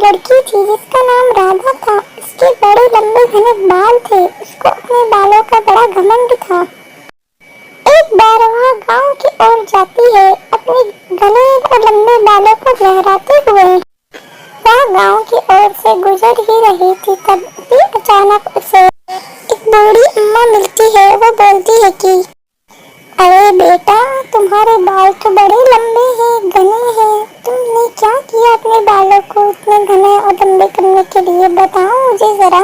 लड़की थी जिसका नाम राधा था। उसके बड़े लंबे घने बाल थे। उसको अपने बालों का बड़ा घमंड था। एक बार वह गांव की ओर जाती है अपने घने और लंबे बालों को लहराते हुए। वह गांव की ओर से गुजर ही रही थी, तभी अचानक उसे एक बूढ़ी अम्मा मिलती है। वो बोलती है कि अरे बेटा, तुम्हारे बाल तो बड़े लंबे हैं, घने हैं। तुमने क्या किया अपने बालों को इतने घने और लंबे करने के लिए? बताओ मुझे जरा।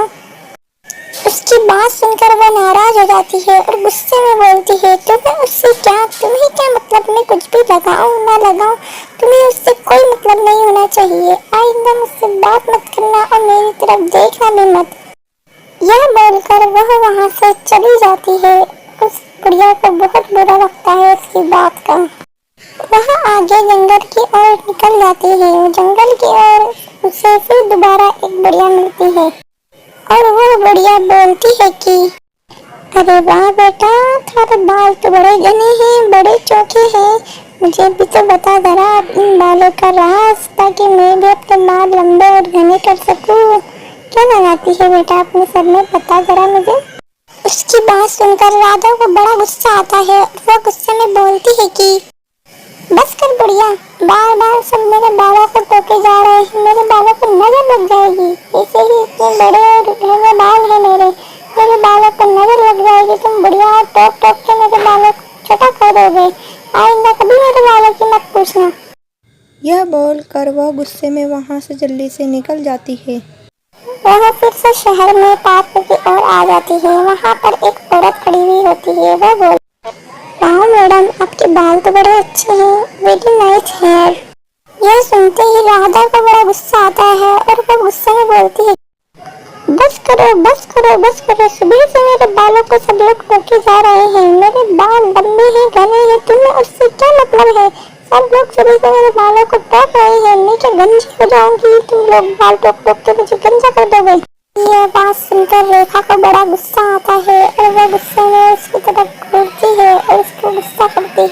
उसकी बात सुनकर वह नाराज हो जाती है और गुस्से में बोलती है, तुम्हें क्या मतलब? मैं कुछ भी लगाऊं ना लगाऊं, तुम्हें उससे कोई मतलब नहीं होना चाहिए। आइंदा मुझसे बात मत करना और मेरी तरफ देखना भी मत। यह बोलकर वह वहां से चली जाती है। उस बुढ़िया को बहुत बुरा लगता है उसकी बात का। वह आगे जंगल की ओर निकल जाती है। जंगल की ओर उसे फिर दोबारा एक बुढ़िया मिलती है और वह बुढ़िया बोलती है कि अरे वाह बेटा, तुम्हारे बाल तो बड़े घने हैं, बड़े चौखे हैं। मुझे भी तो बता जरा इन बालों का राज, ताकि मैं भी अपने बाल लंबे और घने कर सकूं। क्या लगाती है बेटा अपने सर में, बता जरा मुझे। उसकी बात सुनकर राधा को बड़ा गुस्सा आता है और वह गुस्से में बोलती है कि बस कर बुढ़िया, बार बार सब मेरे बालों को टोके जा रहे हैं। मेरे बालों को नजर लग जाएगी। ऐसे ही इतने बड़े और घने बाल हैं मेरे बालों को नजर लग जाएगी। तुम बुढ़िया टोक टोक के मेरे बालों को छोटा कर दोगे। आइंदा कभी मेरे बालों की मत पूछना। यह बोलकर वह गुस्से में वहां से जल्दी से निकल जाती है। वह फिर से शहर में पार्क की ओर आ जाती है। वहाँ पर एक औरत खड़ी हुई होती है। वह बोल वाह मैडम, आपके बाल तो बड़े अच्छे हैं, वेरी नाइस हेयर। यह सुनते ही राधा को बड़ा गुस्सा आता है और वह गुस्से में बोलती है बस करो बस करो बस करो, सुबह से मेरे बालों को सब लोग टोके जा रहे हैं। मेरे बाल लंबे हैं, घने हैं, तुम्हें उससे क्या मतलब है? सब लोग सुबह से मेरे बालों को टोक रहे हैं। मैं क्या गंजी हो जाऊंगी? तुम लोग बाल टोक टोक के मुझे गंजा कर दोगे। यह बात सुनकर रेखा को बड़ा गुस्सा आता है और वह गुस्से में उसकी तरफ घूरती है और उसको गुस्सा करती है।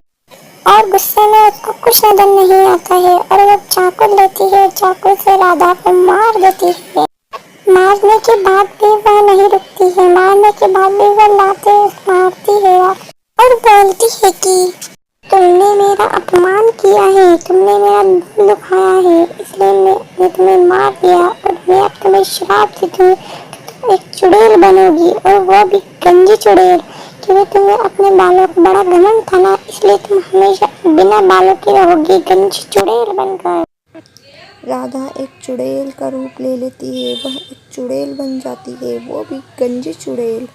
और गुस्से में उसको कुछ नजर नहीं आता है और वह चाकू लेती है। चाकू से राधा को मार देती है। मारने के बाद भी वह नहीं रुकती है। मारने के बाद भी वह लाते मारती है और बोलती है कि तुमने मेरा अपमान किया है, तुमने मेरा दिल दुखाया है, इसलिए मैं तुम्हें मार दिया और मैं अब तुम्हें श्राप देती हूँ कि तुम एक चुड़ैल बनोगी, और वो भी गंजी चुड़ैल। क्योंकि तुम्हें अपने बालों का बड़ा घमंड था ना, इसलिए तुम हमेशा बिना बालों की रहोगी, गंजी चुड़ैल बनकर। राधा एक चुड़ैल का रूप ले लेती है। वह एक चुड़ैल बन जाती है, वो भी गंजी चुड़ैल।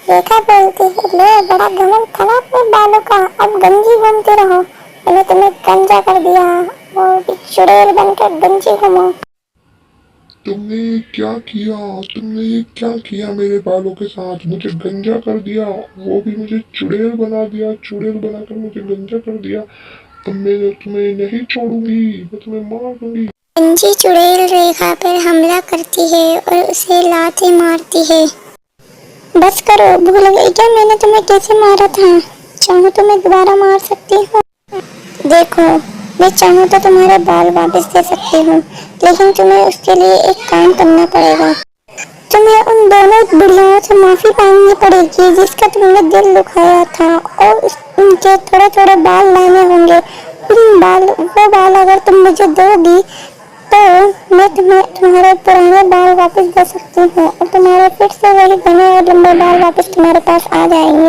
रेखा बोलती है ले, बड़ा घमंड था ना अपने बालों का, अब गंजी बनते रहो। मैंने तुम्हें गंजा कर दिया, वो भी चुड़ैल बनकर गंजी घूमो। तुमने ये क्या किया? तुमने ये क्या किया मेरे बालों के साथ? मुझे गंजा कर दिया, वो भी मुझे चुड़ैल बना दिया, चुड़ैल बनाकर मुझे गंजा कर दिया। अब मैं तुम्हें नहीं छोड़ूंगी, मैं तुम्हें मार दूंगी। गंजी चुड़ैल रेखा पर हमला करती है और उसे लात मारती है। बस करो, भूल गई क्या मैंने तुम्हें कैसे मारा था? चाहो तो मैं दोबारा मार सकती हूँ। देखो, मैं चाहूँ तो तुम्हारे बाल वापस दे सकती हूँ, लेकिन तुम्हें उसके लिए एक काम करना पड़ेगा। तुम्हें उन दोनों बुढ़ियाओं से माफी मांगनी पड़ेगी जिसका तुमने दिल दुखाया था, और उनके थोड़े थोड़े बाल लाने होंगे। वो बाल अगर तुम मुझे दोगी तो मैं तुम्हें तुम्हारे पुराने बाल वापस दे सकती हूँ और तुम्हारे फिर से वही घने और लंबे बाल वापस तुम्हारे पास आ जाएंगे।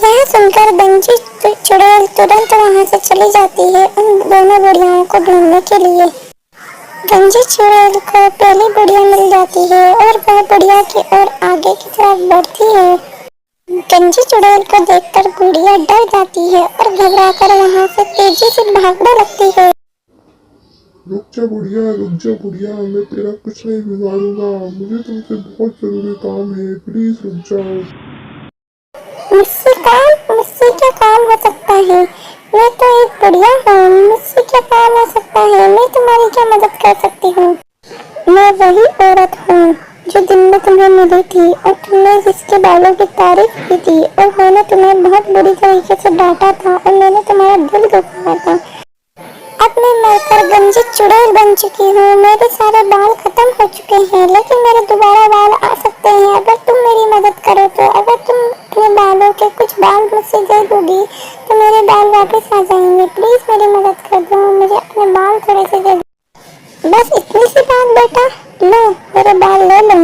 यह सुनकर गंजी चुड़ैल तुरंत वहाँ से चली जाती है उन दोनों बुढ़ियाओं को ढूंढने के लिए। गंजी चुड़ैल को पहली बुढ़िया मिल जाती है और वह बुढ़िया की ओर आगे की तरफ बढ़ती है। गंजी चुड़ैल को देखकर बुढ़िया डर जाती है और घबराकर वहाँ से तेजी से भागने लगती है। रुक जा बुढ़िया, मैं तेरा कुछ नहीं बिगाड़ूंगा। मुझे तुमसे बहुत जरूरी काम है, प्लीज रुक जाओ। मुझसे क्या काम हो सकता है? मैं तो एक बुढ़िया हूँ, मुझसे क्या काम हो सकता है? मैं तुम्हारी क्या मदद कर सकती हूँ? मैं वही औरत हूँ जो दिन में तुम्हें मिली थी और तुमने जिसके बालों की तारीफ की थी, और मैंने तुम्हें बहुत बुरी तरीके से डांटा था और मैंने तुम्हारा दिल दुखाया था। अब मैं मरकर गंजी चुड़ैल बन चुकी हूँ। मेरे सारे बाल खत्म हो चुके हैं, लेकिन मेरे दोबारा बाल आ सकते हैं अगर तुम मेरी मदद करो तो। अगर तुम अपने बालों के कुछ बाल मुझसे दे दोगी तो मेरे बाल वापस आ जाएंगे। प्लीज मेरी मदद कर दो, मुझे अपने बाल थोड़े से दे दो। बस इतनी सी बात बेटा, लो मेरे बाल ले लो।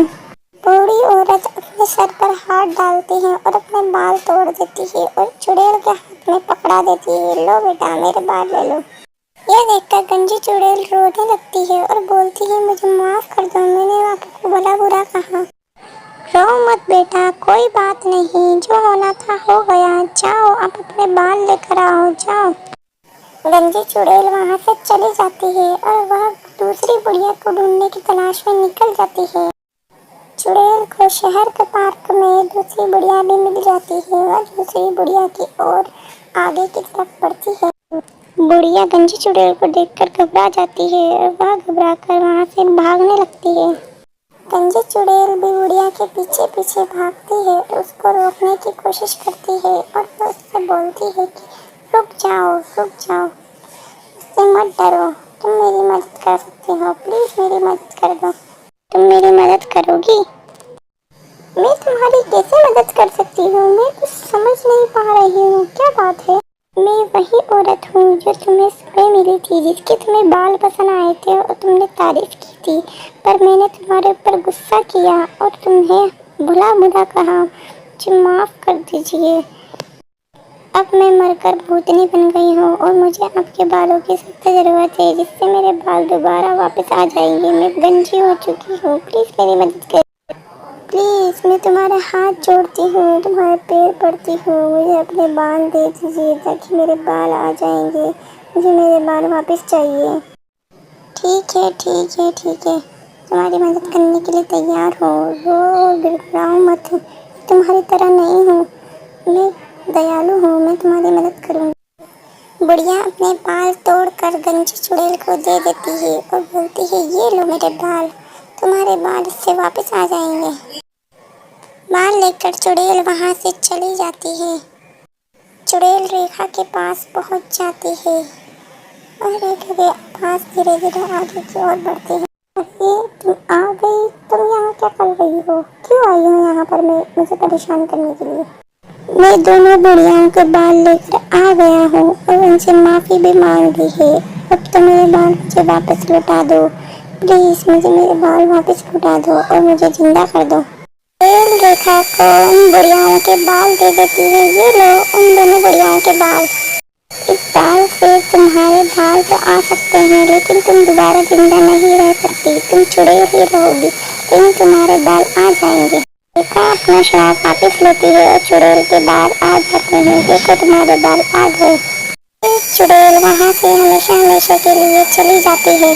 बूढ़ी औरत अपने सर पर हाथ डालती है और अपने बाल तोड़ देती है और चुड़ैल के हाथ में पकड़ा देती है। लो बेटा मेरे बाल ले लो। यह देखकर गंजी चुड़ैल रोने लगती है और बोलती है, मुझे माफ कर दो, मैंने आपको भला बुरा कहा। रो मत बेटा, कोई बात नहीं, जो होना था हो गया। जाओ आप अपने बाल लेकर आओ, जाओ। गंजी चुड़ैल वहाँ से चली जाती है और वह दूसरी बुढ़िया को ढूंढने की तलाश में निकल जाती है। चुड़ैल को शहर के पार्क में दूसरी बुढ़िया भी मिल जाती है। वह दूसरी बुढ़िया की ओर आगे की तरफ बढ़ती है। बुढ़िया गंजी चुड़ैल को देखकर घबरा जाती है और वह घबराकर वहाँ से भागने लगती है। गंजी चुड़ैल भी बुढ़िया के पीछे पीछे भागती है, उसको रोकने की कोशिश करती है और उससे बोलती है कि रुक जाओ, उससे मत डरो, तुम मेरी मदद कर सकते हो, प्लीज मेरी मदद कर दो। तुम मेरी मदद करोगी? मैं तुम्हारी कैसे मदद कर सकती हूँ? मैं कुछ समझ नहीं पा रही हूँ, क्या बात है? मैं वही औरत हूँ जो तुम्हें सुबह मिली थी, जिसके तुम्हें बाल पसंद आए थे और तुमने तारीफ की थी, पर मैंने तुम्हारे ऊपर गुस्सा किया और तुम्हें भला बुरा कहा। मुझे माफ कर दीजिए। अब मैं मरकर भूतनी बन गई हूँ और मुझे आपके बालों की सख्त ज़रूरत है, जिससे मेरे बाल दोबारा वापस आ जाएंगे। मैं गंजी हो चुकी हूँ, प्लीज़ मेरी मदद करें। प्लीज़ मैं तुम्हारे हाथ जोड़ती हूँ, तुम्हारे पैर पड़ती हूँ, मुझे अपने बाल दे दीजिए ताकि मेरे बाल आ जाएंगे। मुझे मेरे बाल वापस चाहिए। ठीक है, तुम्हारी मदद करने के लिए तैयार हो। गिड़गिड़ाओ मत, तुम्हारी तरह नहीं हूँ, मैं दयालु हूँ, मैं तुम्हारी मदद करूँगी। बुढ़िया अपने बाल तोड़कर गंजी चुड़ैल को दे देती है और बोलती है, ये लो मेरे बाल, तुम्हारे बाल इससे वापस आ जाएंगे। बाल लेकर चुड़ैल वहाँ से चली जाती है। चुड़ैल रेखा के पास पहुँच जाती है और रेखा के पास धीरे धीरे आगे की ओर बढ़ती है। तुम आ गई, तुम यहाँ क्या कर रही हो? क्यों आई हो यहाँ पर मुझे परेशान करने के लिए? मैं दोनों बुढ़ियाओं के बाल लेकर आ गया हूँ और उनसे माफ़ी भी मांग ली है। अब तो मेरे बाल मुझे वापस लौटा दो, प्लीज़ मुझे मेरे बाल वापस लौटा दो और मुझे जिंदा कर दो। चुड़ैल रेखा को उन बुढ़ियाओं के बाल दे देती है। ये लो उन दोनों बुढ़ियाओं के बाल। इस बाल से तुम्हारे बाल तो आ सकते हैं, लेकिन तुम दोबारा जिंदा नहीं रह सकती, तुम चुड़ैल ही रहोगी, लेकिन तुम्हारे बाल आ जाएंगे। रेखा अपना श्राप वापस लेती है और चुड़ैल के बाल आ जाते हैं। देखो तुम्हारे बाल आ गए। चुड़ैल वहाँ से हमेशा के लिए चली जाती है।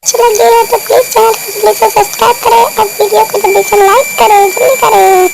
अच्छा लगे तो प्लीज चैनल को जल्दी से सब्सक्राइब करें और वीडियो को जल्दी से लाइक करें, जल्दी करें।